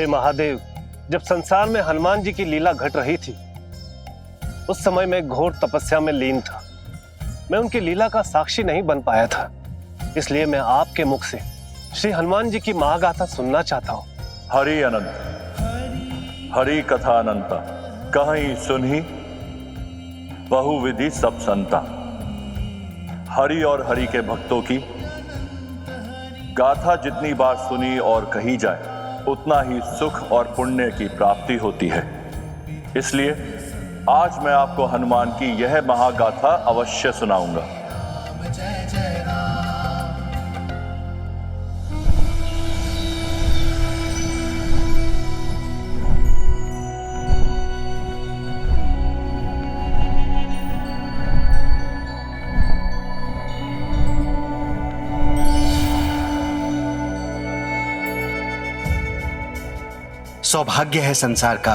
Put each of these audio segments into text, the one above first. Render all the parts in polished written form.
हे महादेव, जब संसार में हनुमान जी की लीला घट रही थी, उस समय मैं घोर तपस्या में लीन था। मैं उनकी लीला का साक्षी नहीं बन पाया था, इसलिए मैं आपके मुख से श्री हनुमान जी की महागाथा सुनना चाहता हूँ। हरि अनंत, हरि कथा अनंता, कहीं सुनही बहुविधि सब संता। हरि और हरि के भक्तों की गाथा जितनी बार सुनी और कही जाए, उतना ही सुख और पुण्य की प्राप्ति होती है। इसलिए आज मैं आपको हनुमान की यह महागाथा अवश्य सुनाऊंगा। सौभाग्य है संसार का,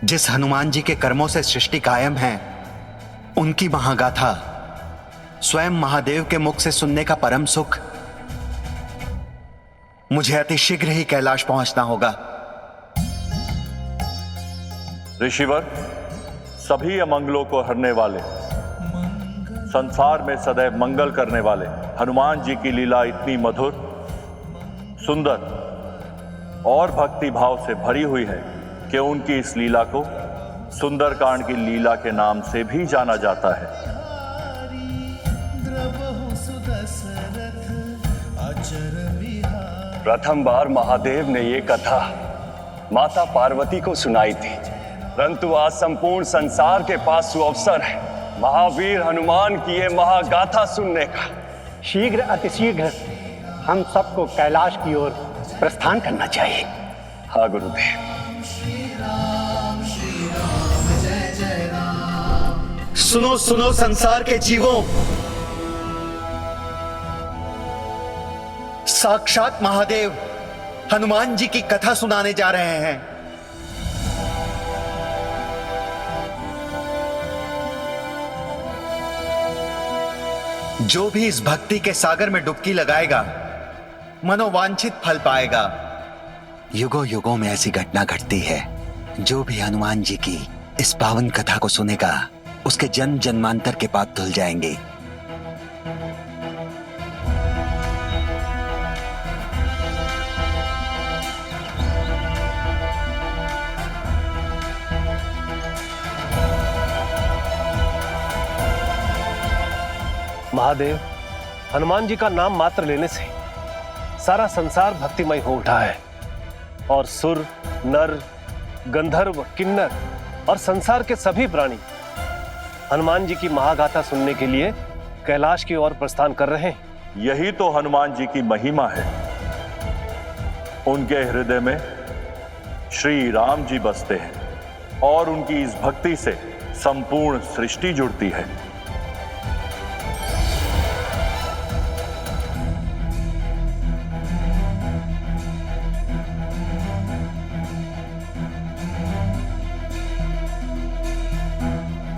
जिस हनुमान जी के कर्मों से सृष्टि कायम है, उनकी महागाथा स्वयं महादेव के मुख से सुनने का परम सुख। मुझे अति शीघ्र ही कैलाश पहुंचना होगा। ऋषिवर, सभी अमंगलों को हरने वाले, संसार में सदैव मंगल करने वाले हनुमान जी की लीला इतनी मधुर, सुंदर और भक्ति भाव से भरी हुई है कि उनकी इस लीला को सुंदरकांड की लीला के नाम से भी जाना जाता है। प्रथम बार महादेव ने ये कथा माता पार्वती को सुनाई थी, परंतु आज संपूर्ण संसार के पास सुअवसर है महावीर हनुमान की ये महागाथा सुनने का। शीघ्र अतिशीघ्र हम सबको कैलाश की ओर प्रस्थान करना चाहिए। हाँ गुरुदेव। सुनो सुनो संसार के जीवों, साक्षात महादेव हनुमान जी की कथा सुनाने जा रहे हैं। जो भी इस भक्ति के सागर में डुबकी लगाएगा, मनोवांछित फल पाएगा। युगों युगों में ऐसी घटना घटती है, जो भी हनुमान जी की इस पावन कथा को सुनेगा, उसके जन्म जन्मांतर के पाप धुल जाएंगे। महादेव, हनुमान जी का नाम मात्र लेने से सारा संसार भक्तिमय हो उठा है और सुर, नर, गंधर्व, किन्नर और संसार के सभी प्राणी हनुमान जी की महागाथा सुनने के लिए कैलाश की ओर प्रस्थान कर रहे हैं। यही तो हनुमान जी की महिमा है। उनके हृदय में श्री राम जी बसते हैं और उनकी इस भक्ति से संपूर्ण सृष्टि जुड़ती है।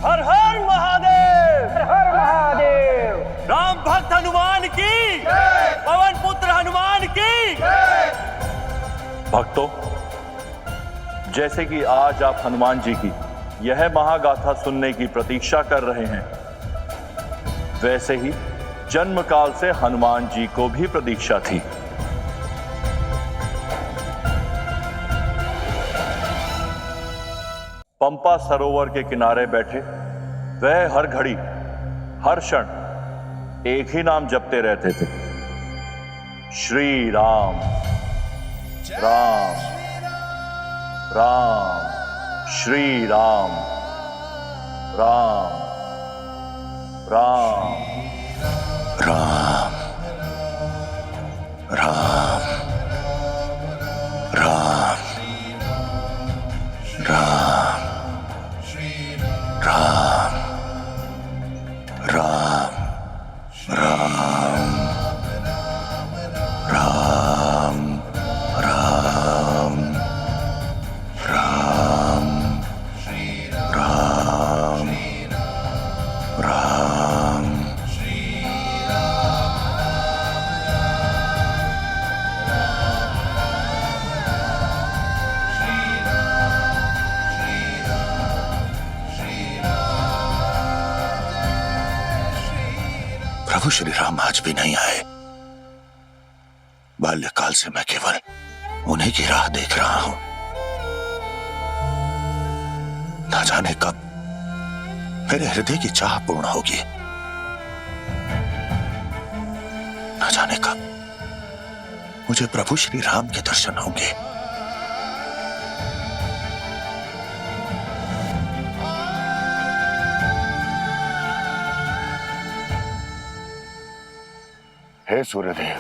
हर हर महादेव, हर हर महादेव। राम भक्त हनुमान की, पवन पुत्र हनुमान की। भक्तों, जैसे कि आज आप हनुमान जी की यह महागाथा सुनने की प्रतीक्षा कर रहे हैं, वैसे ही जन्म काल से हनुमान जी को भी प्रतीक्षा थी। पंपा सरोवर के किनारे बैठे वह हर घड़ी, हर क्षण एक ही नाम जपते रहते थे, श्री राम राम राम, श्री राम राम राम राम राम राम राम राम राम राम राम राम राम राम राम प्रभु श्री राम आज भी नहीं आए। बाल्यकाल से मैं केवल उन्हीं की राह देख रहा हूं। न जाने कब मेरे हृदय की चाह पूर्ण होगी, न जाने कब मुझे प्रभु श्री राम के दर्शन होंगे। हे सूर्यदेव,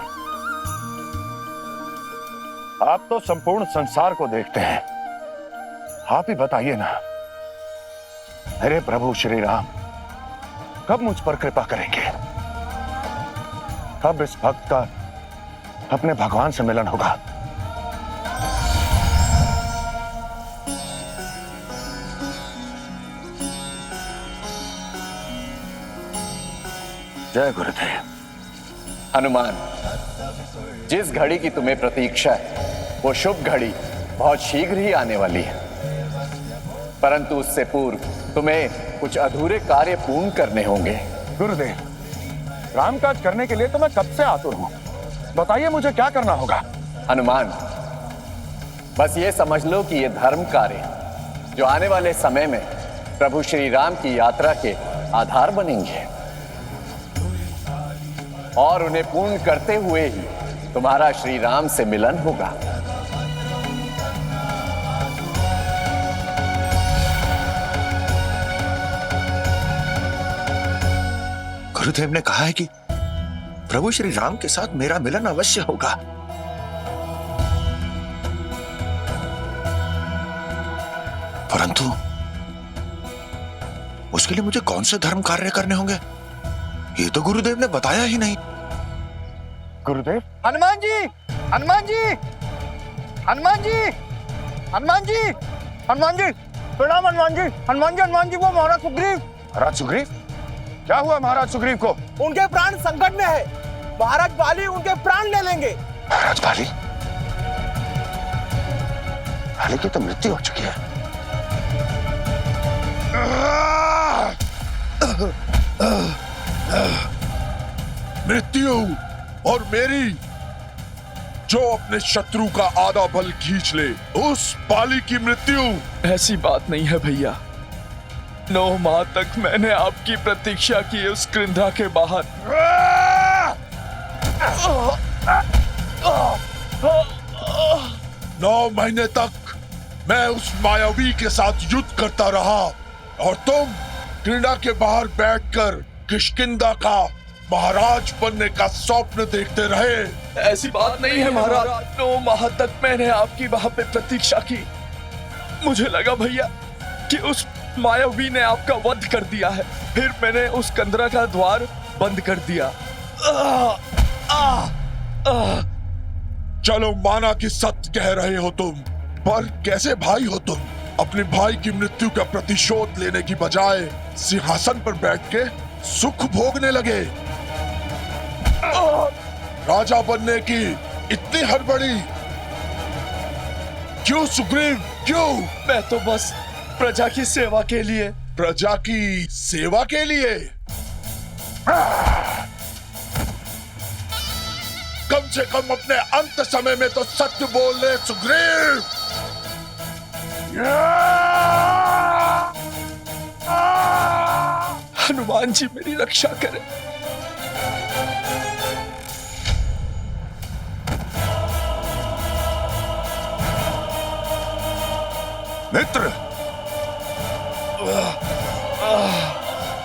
आप तो संपूर्ण संसार को देखते हैं। आप ही बताइए ना, मेरे प्रभु श्री राम कब मुझ पर कृपा करेंगे? कब इस भक्त का अपने भगवान से मिलन होगा? जय गुरुदेव। हनुमान, जिस घड़ी की तुम्हें प्रतीक्षा है वो शुभ घड़ी बहुत शीघ्र ही आने वाली है, परंतु उससे पूर्व तुम्हें कुछ अधूरे कार्य पूर्ण करने होंगे। गुरुदेव, रामकाज करने के लिए तो मैं कब से आतुर हूं। बताइए मुझे क्या करना होगा? हनुमान, बस ये समझ लो कि ये धर्म कार्य जो आने वाले समय में प्रभु श्री राम की यात्रा के आधार बनेंगे, और उन्हें पूर्ण करते हुए ही तुम्हारा श्री राम से मिलन होगा। गुरुदेव ने कहा है कि प्रभु श्री राम के साथ मेरा मिलन अवश्य होगा। परंतु उसके लिए मुझे कौन से धर्म कार्य करने होंगे, ये तो गुरुदेव ने बताया ही नहीं। गुरुदेव, हनुमान जी, हनुमान जी, हनुमान जी, हनुमान जी, हनुमान जी, प्रणाम हनुमान जी, हनुमान जी, हनुमान जी, वो महाराज सुग्रीव। महाराज सुग्रीव? क्या हुआ महाराज सुग्रीव को? उनके प्राण संकट में है। महाराज बाली उनके प्राण ले लेंगे। महाराज बाली? बाली की तो मृत्यु हो चुकी है। मृत्यु और मेरी, जो अपने शत्रु का आधा बल खींच ले, उस बाली की मृत्यु। ऐसी बात नहीं है भैया। 9 माह तक मैंने आपकी प्रतीक्षा की उस कृंधा के बाहर। 9 महीने तक मैं उस मायावी के साथ युद्ध करता रहा और तुम क्रीड़ा के बाहर बैठकर किष्किंधा का महाराज बनने का स्वप्न देखते रहे। ऐसी बात नहीं है महाराज। 9 माह तक मैंने आपकी वहां पे प्रतीक्षा की। मुझे लगा भैया कि उस मायावी ने आपका वध कर दिया है, फिर मैंने उस कंदरा का द्वार बंद कर दिया। चलो माना कि सत्य कह रहे हो तुम, पर कैसे भाई हो तुम? अपने भाई की मृत्यु का प्रतिशोध लेने की बजाय सिंहासन पर बैठ के सुख भोगने लगे। राजा बनने की इतनी हड़बड़ी क्यों सुग्रीव, क्यों? मैं तो बस प्रजा की सेवा के लिए। प्रजा की सेवा के लिए? कम से कम अपने अंत समय में तो सत्य बोल ले सुग्रीव। हनुमान जी मेरी रक्षा करें। मित्र,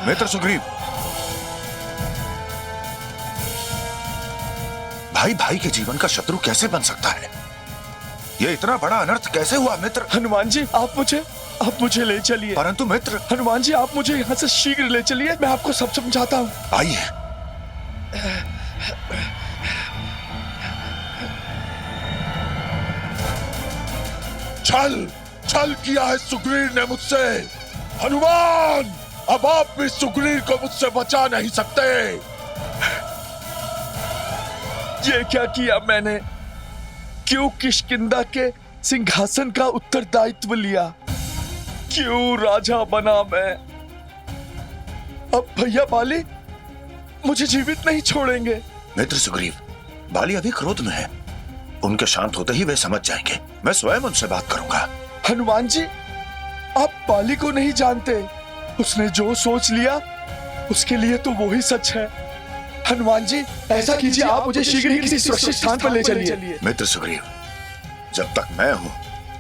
मित्र सुग्रीव, भाई भाई के जीवन का शत्रु कैसे बन सकता है? ये इतना बड़ा अनर्थ कैसे हुआ मित्र? हनुमान जी आप मुझे ले चलिए। परंतु मित्र। हनुमान जी आप मुझे यहाँ से शीघ्र ले चलिए, मैं आपको सब समझाता हूँ। आइए। छल किया है सुग्रीव ने मुझसे। हनुमान, अब आप भी सुग्रीव को मुझसे बचा नहीं सकते। ये क्या किया मैंने? क्यों किष्किंधा के सिंहासन का उत्तरदायित्व लिया? क्यों राजा बना मैं? अब भैया बाली, मुझे जीवित नहीं छोड़ेंगे। मित्र सुग्रीव, बाली अभी क्रोध में है। उनके शांत होते ही वे समझ जाएंगे। मैं स्वयं उनसे बात करूंगा। हनुमान जी, आप बाली को नहीं जानते। उसने जो सोच लिया उसके लिए तो वो ही सच है। हनुमान जी, ऐसा कीजिए, आप मुझे शीघ्र ही किसी सुरक्षित स्थान पर ले चलिए। मित्र सुग्रीव, जब तक मैं हूँ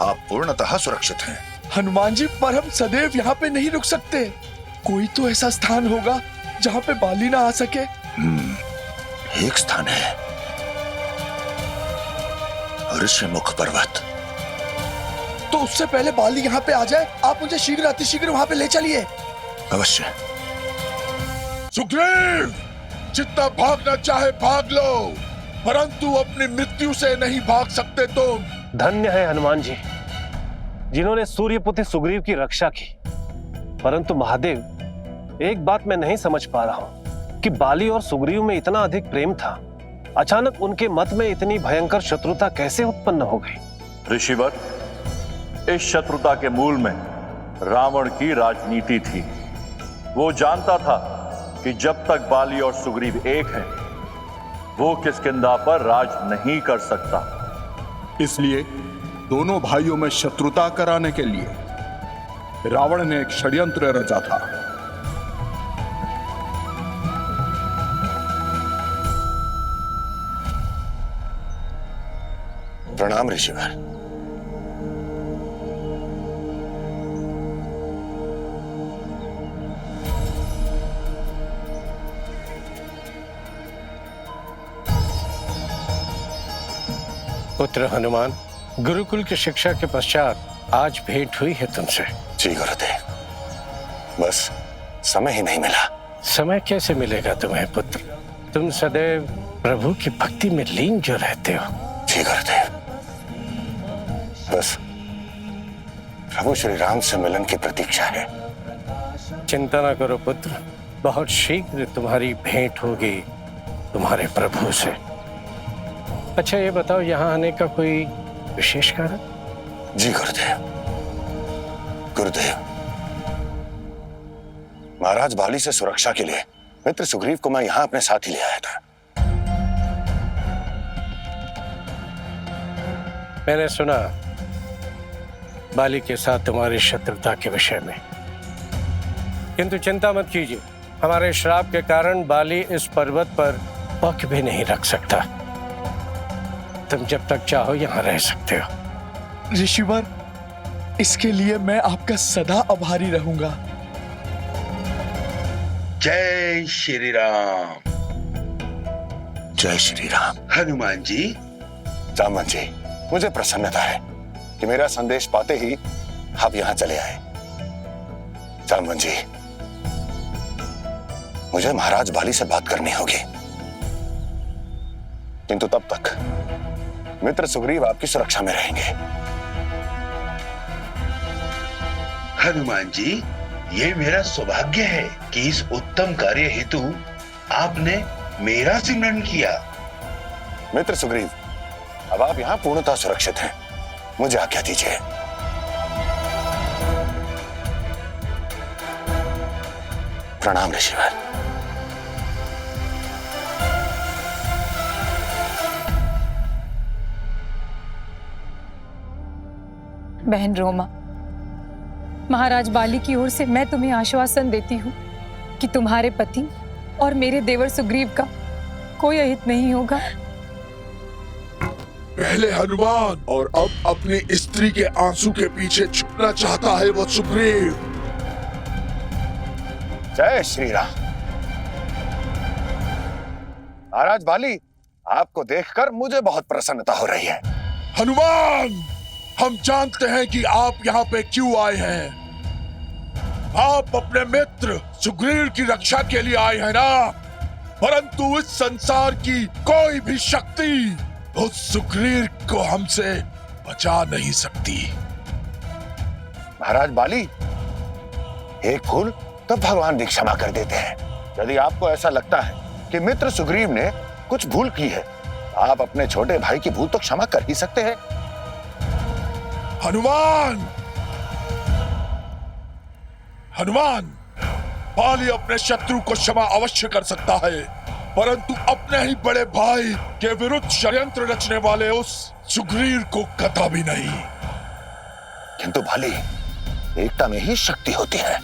आप पूर्णतः सुरक्षित हैं। हनुमान जी, पर हम सदैव यहाँ पे नहीं रुक सकते। कोई तो ऐसा स्थान होगा जहाँ पे बाली ना आ सके। एक स्थान है, ऋषिमुख पर्वत। तो उससे पहले बाली यहाँ पे आ जाए, आप मुझे शीघ्र अतिशीघ्र वहाँ पे ले चलिए। अवश्य। सुग्रीव, जितना भागना चाहे भाग लो, परंतु अपनी मृत्यु से नहीं भाग सकते तुम। धन्य है हनुमान जी जिन्होंने सूर्यपुत्र सुग्रीव की रक्षा की। परंतु महादेव, एक बात मैं नहीं समझ पा रहा हूं कि बाली और सुग्रीव में इतना अधिक प्रेम था, अचानक उनके मत में इतनी भयंकर शत्रुता कैसे उत्पन्न हो गई? ऋषिवर, इस शत्रुता के मूल में रावण की राजनीति थी। वो जानता था कि जब तक बाली और सुग्रीव एक हैं, वो किष्किंधा पर राज नहीं कर सकता। इसलिए दोनों भाइयों में शत्रुता कराने के लिए रावण ने एक षड्यंत्र रचा था। प्रणाम ऋषिवर। पुत्र हनुमान, गुरुकुल की शिक्षा के पश्चात आज भेंट हुई है तुमसे। जी गुरुदेव, बस समय ही नहीं मिला। समय कैसे मिलेगा तुम्हें पुत्र? तुम सदैव प्रभु की भक्ति में लीन जो रहते हो। जी गुरुदेव, बस प्रभु श्री राम से मिलन की प्रतीक्षा है। चिंता न करो पुत्र, बहुत शीघ्र तुम्हारी भेंट होगी तुम्हारे प्रभु से। अच्छा ये बताओ, यहाँ आने का कोई विशेष कारण? जी गुरुदेव, महाराज बाली से सुरक्षा के लिए मित्र सुग्रीव को मैं यहाँ अपने साथ ही ले आया था। मैंने सुना बाली के साथ तुम्हारी शत्रुता के विषय में, किंतु चिंता मत कीजिए, हमारे श्राप के कारण बाली इस पर्वत पर पग भी नहीं रख सकता। तुम जब तक चाहो यहाँ रह सकते हो। ऋषिवर, इसके लिए मैं आपका सदा आभारी रहूंगा। जय श्री राम। जय श्री राम। हनुमान जी। जामवंत जी, मुझे प्रसन्नता है कि मेरा संदेश पाते ही आप यहाँ चले आए। जामवंत जी, मुझे महाराज बाली से बात करनी होगी, किंतु तब तक मित्र सुग्रीव आपकी सुरक्षा में रहेंगे। हनुमान जी, ये मेरा सौभाग्य है कि इस उत्तम कार्य हेतु आपने मेरा सिमरन किया। मित्र सुग्रीव, अब आप यहाँ पूर्णतः सुरक्षित हैं। मुझे आज्ञा दीजिए। प्रणाम ऋषिवर। बहन रोमा, महाराज बाली की ओर से मैं तुम्हें आश्वासन देती हूँ कि तुम्हारे पति और मेरे देवर सुग्रीव का कोई अहित नहीं होगा। पहले हनुमान और अब अपनी स्त्री के आंसू के पीछे छुपना चाहता है वो सुग्रीव। जय श्री राम। महाराज बाली, आपको देखकर मुझे बहुत प्रसन्नता हो रही है। हनुमान, हम जानते हैं कि आप यहाँ पे क्यों आए हैं। आप अपने मित्र सुग्रीव की रक्षा के लिए आए हैं ना, परंतु इस संसार की कोई भी शक्ति उस सुग्रीव को हमसे बचा नहीं सकती। महाराज बाली, एक भूल तो भगवान भी क्षमा कर देते हैं। यदि आपको ऐसा लगता है कि मित्र सुग्रीव ने कुछ भूल की है, आप अपने छोटे भाई की भूल तो क्षमा कर ही सकते हैं। हनुमान, बाली अपने शत्रु को क्षमा अवश्य कर सकता है, परंतु अपने ही बड़े भाई के विरुद्ध षड्यंत्र रचने वाले उस सुग्रीव को कदापि नहीं। किंतु बाली, एकता में ही शक्ति होती है,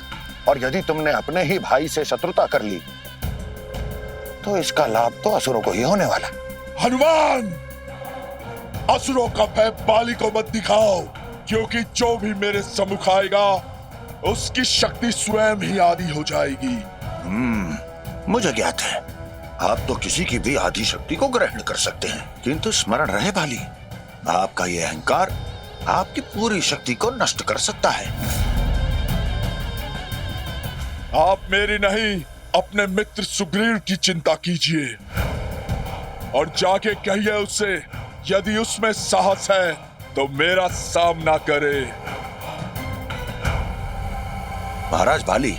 और यदि तुमने अपने ही भाई से शत्रुता कर ली तो इसका लाभ तो असुरों को ही होने वाला। हनुमान, असुरों का भय बाली को मत दिखाओ, क्योंकि जो भी मेरे सम्मुख आएगा उसकी शक्ति स्वयं ही आदि हो जाएगी। मुझे ज्ञात है आप तो किसी की भी आधी शक्ति को ग्रहण कर सकते हैं, किंतु स्मरण रहे बाली, आपका यह अहंकार आपकी पूरी शक्ति को नष्ट कर सकता है। आप मेरी नहीं, अपने मित्र सुग्रीव की चिंता कीजिए और जाके कहिए उससे, यदि उसमें साहस है तो मेरा सामना करे। महाराज बाली,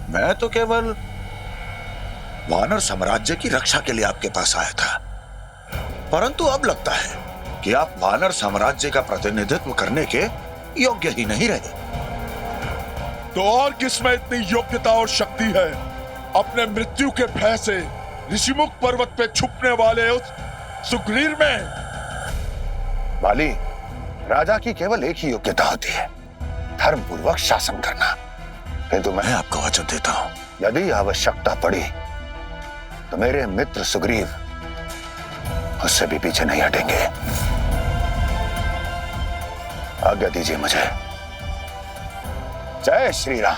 मैं तो केवल वानर साम्राज्य की रक्षा के लिए आपके पास आया था, परंतु अब लगता है कि आप वानर साम्राज्य का प्रतिनिधित्व करने के योग्य ही नहीं रहे। तो और किसमें इतनी योग्यता और शक्ति है? अपने मृत्यु के भय से ऋषिमुख पर्वत पे छुपने वाले उस सुग्रीव में। बाली, राजा की केवल एक ही योग्यता होती है, धर्म पूर्वक शासन करना। किंतु मैं आपको वचन देता हूं, यदि आवश्यकता पड़ी तो मेरे मित्र सुग्रीव उससे भी पीछे नहीं हटेंगे। आज्ञा दीजिए मुझे। जय श्री राम।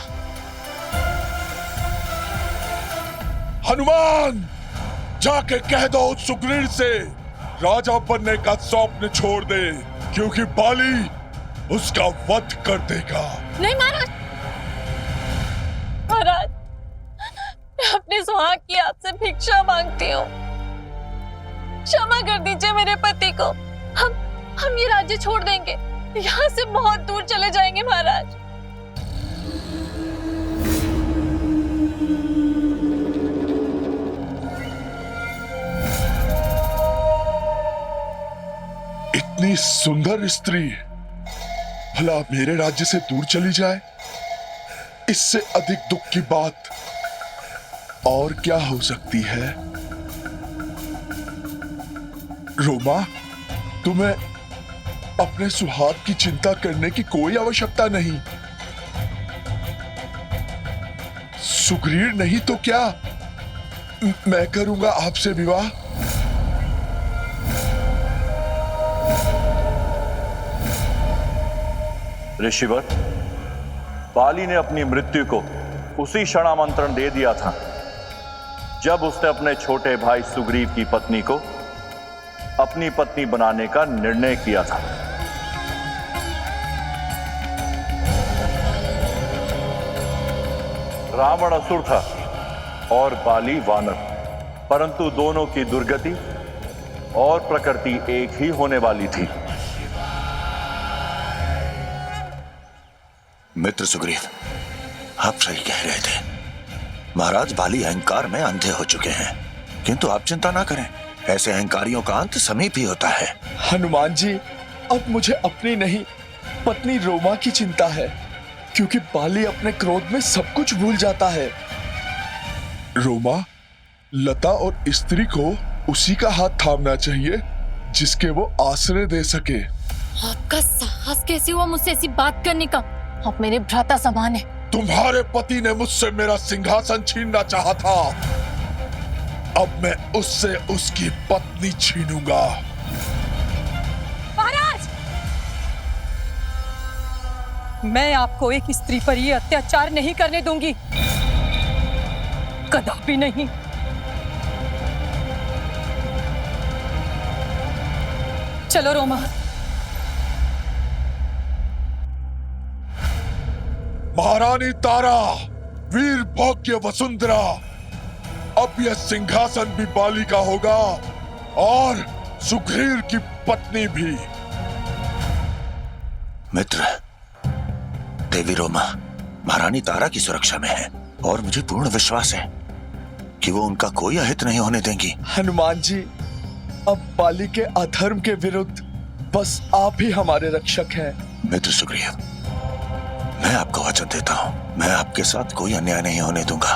हनुमान, जाके कह दो उस सुग्रीव से राजा बनने का स्वप्न छोड़ दे, क्योंकि बाली उसका वध कर देगा। नहीं महाराज, महाराज, मैं अपने सुहाग की आपसे भिक्षा मांगती हूँ, क्षमा कर दीजिए मेरे पति को। हम ये राज्य छोड़ देंगे, यहाँ से बहुत दूर चले जाएंगे महाराज। इतनी सुंदर स्त्री भला मेरे राज्य से दूर चली जाए, इससे अधिक दुख की बात और क्या हो सकती है? रोमा, तुम्हें अपने सुहाग की चिंता करने की कोई आवश्यकता नहीं। सुग्रीव नहीं तो क्या, मैं करूंगा आपसे विवाह। ऋषिवर, बाली ने अपनी मृत्यु को उसी क्षण आमंत्रण दे दिया था जब उसने अपने छोटे भाई सुग्रीव की पत्नी को अपनी पत्नी बनाने का निर्णय किया था। रावण असुर था और बाली वानर, परंतु दोनों की दुर्गति और प्रकृति एक ही होने वाली थी। मित्र सुग्रीव, आप सही कह रहे थे। महाराज बाली अहंकार में अंधे हो चुके हैं, किंतु आप चिंता ना करें, ऐसे अहंकारियों का अंत समीप ही होता है। हनुमान जी, अब मुझे अपनी नहीं पत्नी रोमा की चिंता है, क्योंकि बाली अपने क्रोध में सब कुछ भूल जाता है। रोमा, लता और स्त्री को उसी का हाथ थामना चाहिए जिसके वो आश्रय दे सके। आपका साहस कैसे हुआ मुझसे ऐसी बात करने का? आप मेरे भ्राता समान हैं। तुम्हारे पति ने मुझसे मेरा सिंहासन छीनना चाहा था, अब मैं उससे उसकी पत्नी छीनूंगा। महाराज, मैं आपको एक स्त्री पर ये अत्याचार नहीं करने दूंगी, कदापि नहीं। चलो रोमा। महारानी तारा, वीर भोग्य वसुंधरा, अब यह सिंहासन भी बाली का होगा और सुग्रीव की पत्नी भी। मित्र, देवी रोमा महारानी तारा की सुरक्षा में है और मुझे पूर्ण विश्वास है कि वो उनका कोई अहित नहीं होने देंगी। हनुमान जी, अब बाली के अधर्म के विरुद्ध बस आप ही हमारे रक्षक हैं। मित्र सुग्रीव, मैं आपको वचन देता हूं मैं आपके साथ कोई अन्याय नहीं होने दूंगा।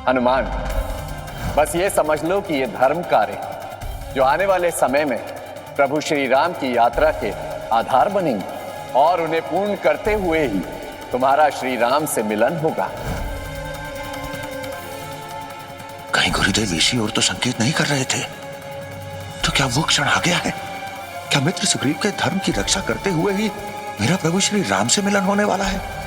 हनुमान, बस ये समझ लो कि ये धर्म कार्य जो आने वाले समय में प्रभु श्री राम की यात्रा के आधार बनेंगे और उन्हें पूर्ण करते हुए ही तुम्हारा श्री राम से मिलन होगा। कहीं गुरुदेव इसी और तो संकेत नहीं कर रहे थे? तो क्या वो क्षण आ गया है? क्या मित्र सुग्रीव के धर्म की रक्षा करते हुए ही मेरा प्रभु श्री राम से मिलन होने वाला है?